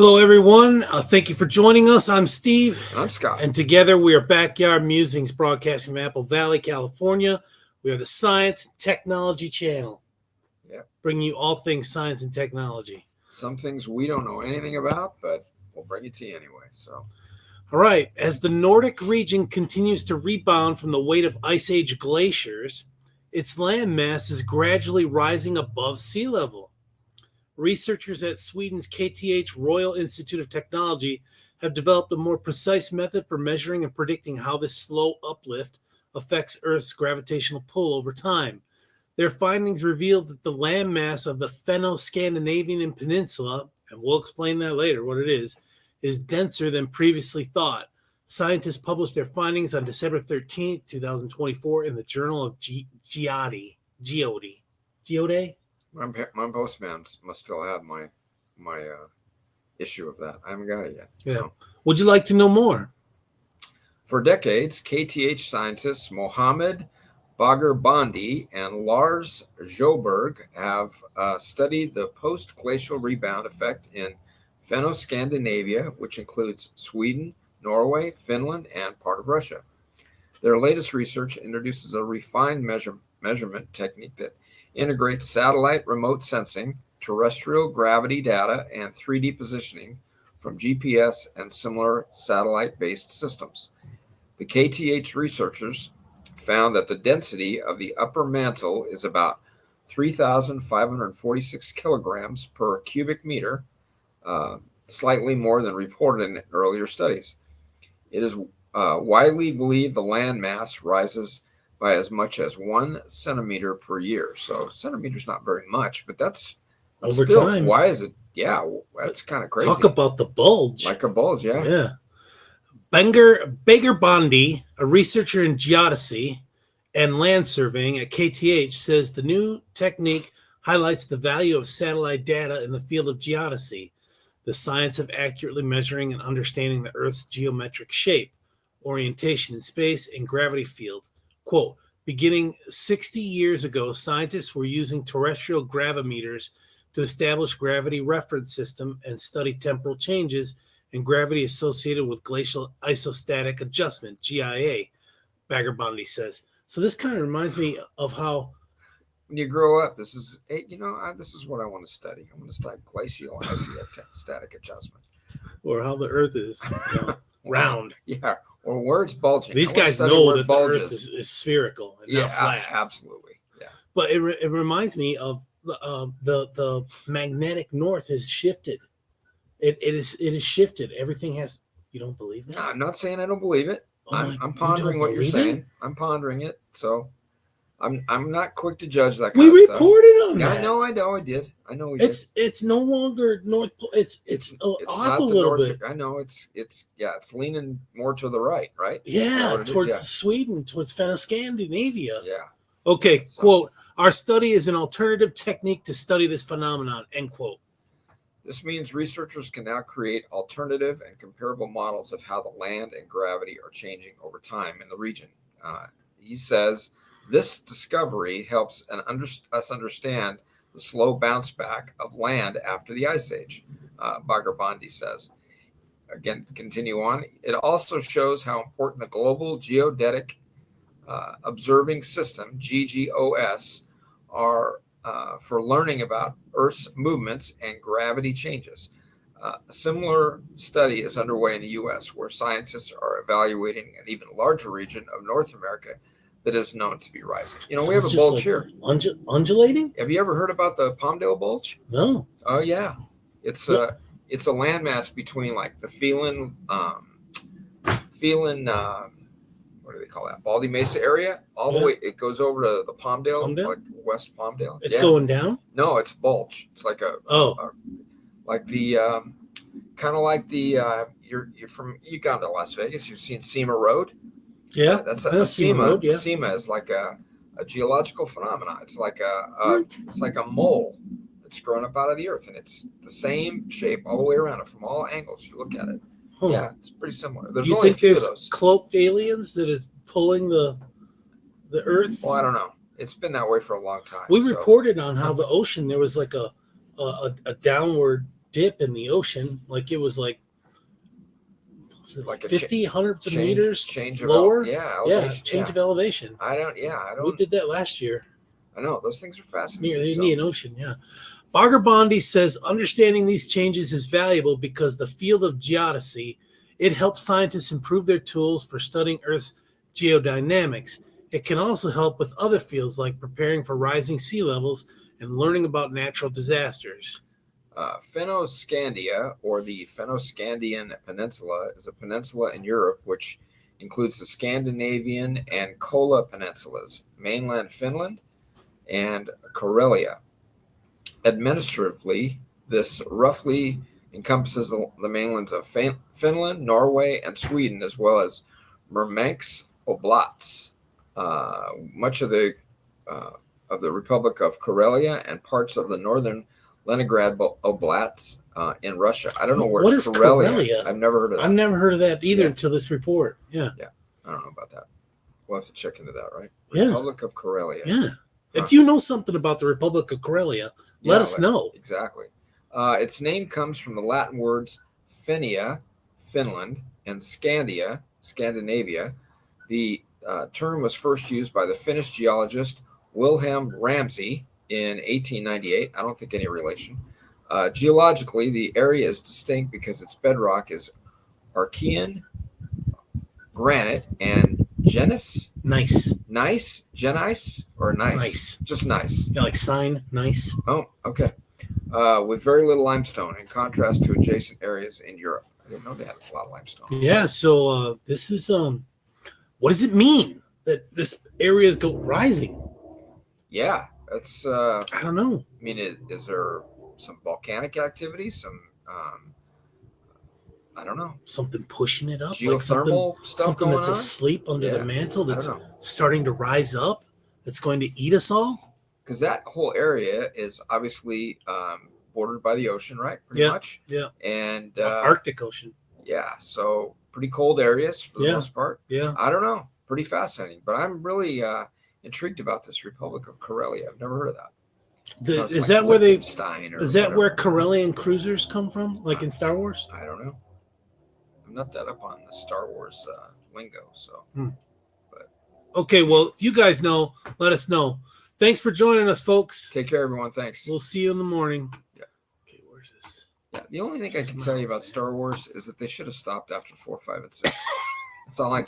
Hello, everyone. Thank you for joining us. I'm Steve. And I'm Scott. And together we are Backyard Musings, broadcasting from Apple Valley, California. We are the Science and Technology Channel. Yep. Bringing you all things science and technology. Some things we don't know anything about, but we'll bring it to you anyway. So, all right. As the Nordic region continues to rebound from the weight of Ice Age glaciers, its landmass is gradually rising above sea level. Researchers at Sweden's KTH Royal Institute of Technology have developed a more precise method for measuring and predicting how this slow uplift affects Earth's gravitational pull over time. Their findings reveal that the landmass of the Fennoscandinavian Peninsula, and we'll explain that later what it is denser than previously thought. Scientists published their findings on December 13th, 2024 in the Journal of Geode. My postman must still have my issue of that. I haven't got it yet. Yeah. So. Would you like to know more? For decades, KTH scientists Mohammed Bagherbandi and Lars Sjöberg have studied the post-glacial rebound effect in Fennoscandinavia, which includes Sweden, Norway, Finland, and part of Russia. Their latest research introduces a refined measurement technique that integrates satellite remote sensing, terrestrial gravity data, and 3D positioning from GPS and similar satellite-based systems. The KTH researchers found that the density of the upper mantle is about 3,546 kilograms per cubic meter, slightly more than reported in earlier studies. It is widely believed the land mass rises by as much as 1 centimeter per year. So centimeters not very much, but that's over still, time. Why is it? Yeah, that's kind of crazy. Talk about the bulge. Like a bulge, yeah. Yeah. Bagherbandi, a researcher in geodesy and land surveying at KTH, says the new technique highlights the value of satellite data in the field of geodesy, the science of accurately measuring and understanding the Earth's geometric shape, orientation in space, and gravity field. Quote, beginning 60 years ago, scientists were using terrestrial gravimeters to establish gravity reference system and study temporal changes and gravity associated with glacial isostatic adjustment, GIA, Bagherbandi says. So this kind of reminds me of how when you grow up, this is what I want to study. I want to study glacial isostatic adjustment. Or how the Earth is round. Yeah, or where it's bulging. These guys know that the Earth is spherical and not flat. Absolutely. Yeah. But it reminds me of the magnetic north has shifted. It is shifted. Everything has. You don't believe that? No, I'm not saying I don't believe it. I'm pondering what you're saying. I'm pondering it. So I'm not quick to judge that kind of stuff. We reported on that. I know. I did. I know we did. It's no longer north. It's off a little bit. I know. It's leaning more to the right. Yeah, towards Sweden, towards Fennoscandinavia. Yeah. Okay. So, quote: our study is an alternative technique to study this phenomenon. End quote. This means researchers can now create alternative and comparable models of how the land and gravity are changing over time in the region. He says this discovery helps us understand the slow bounce back of land after the Ice Age, Bagherbandi says. Again, continue on. It also shows how important the Global Geodetic Observing System, GGOS, are for learning about Earth's movements and gravity changes. A similar study is underway in the U.S., where scientists are evaluating an even larger region of North America that is known to be rising. So we have a bulge here. Undulating? Have you ever heard about the Palmdale Bulge? No. Oh, yeah. It's a landmass between like the Phelan, what do they call that? Baldy Mesa area, all the way. It goes over to the Palmdale? Like West Palmdale. It's going down? No, it's bulge. It's like you gone to Las Vegas. You've seen SEMA Road. Yeah, that's a SEMA. Road, yeah. SEMA is like a geological phenomenon. It's like a mole that's grown up out of the earth, and it's the same shape all the way around it from all angles. You look at it. Huh. Yeah, it's pretty similar. There's only a few of those. Cloaked aliens that is pulling the Earth? Well, I don't know. It's been that way for a long time. We reported on how the ocean, there was like a downward dip in the ocean. Like it was like, was it Like a 50, hundreds of change meters change of lower? elevation. Change of elevation. I We don't did that last year I know those things are fascinating. near the So, Indian Ocean. Yeah. Bagarbandi says understanding these changes is valuable because the field of geodesy, it helps scientists improve their tools for studying Earth's geodynamics. It can also help with other fields like preparing for rising sea levels and learning about natural disasters. Fennoscandia, or the Fennoscandian Peninsula, is a peninsula in Europe which includes the Scandinavian and Kola peninsulas, mainland Finland, and Karelia. Administratively, this roughly encompasses the mainlands of Finland, Norway, and Sweden, as well as Murmansk Oblast, much of the Republic of Karelia, and parts of the northern Leningrad Oblast in Russia. I don't know where What is Karelia? I've never heard of that. I've never heard of that either until this report. Yeah. Yeah, I don't know about that. We'll have to check into that, right? Yeah. Republic of Karelia. Yeah. If you know something about the Republic of Karelia, let us know. Exactly. Its name comes from the Latin words Fennia, Finland, and Scandia, Scandinavia. The term was first used by the Finnish geologist Wilhelm Ramsay in 1898. I don't think any relation. Geologically, the area is distinct because its bedrock is Archean granite and gneiss. Nice, or nice? Just nice. Yeah, like sign, nice. Oh, okay. With very little limestone, in contrast to adjacent areas in Europe. I didn't know they had a lot of limestone. Yeah. So this is what does it mean that this area is rising? Yeah, that's. I don't know. I mean, is there some volcanic activity? I don't know. Something pushing it up, geothermal like stuff something going that's on? asleep under the mantle that's starting to rise up. That's going to eat us all. Because that whole area is obviously bordered by the ocean, right? Pretty much. Yeah. And Arctic Ocean. Yeah. So pretty cold areas for the most part. Yeah. I don't know. Pretty fascinating. But I'm really intrigued about this Republic of Karelia. I've never heard of that. Is that where where Karelian cruisers come from? Like in Star Wars? I don't know. I'm not that up on the Star Wars lingo. So. But okay. Well, if you guys know, let us know. Thanks for joining us, folks. Take care, everyone. Thanks. We'll see you in the morning. Yeah. Okay, where's this? Yeah, the only thing I can tell you about Star Wars is that they should have stopped after 4, 5, and 6. That's all I can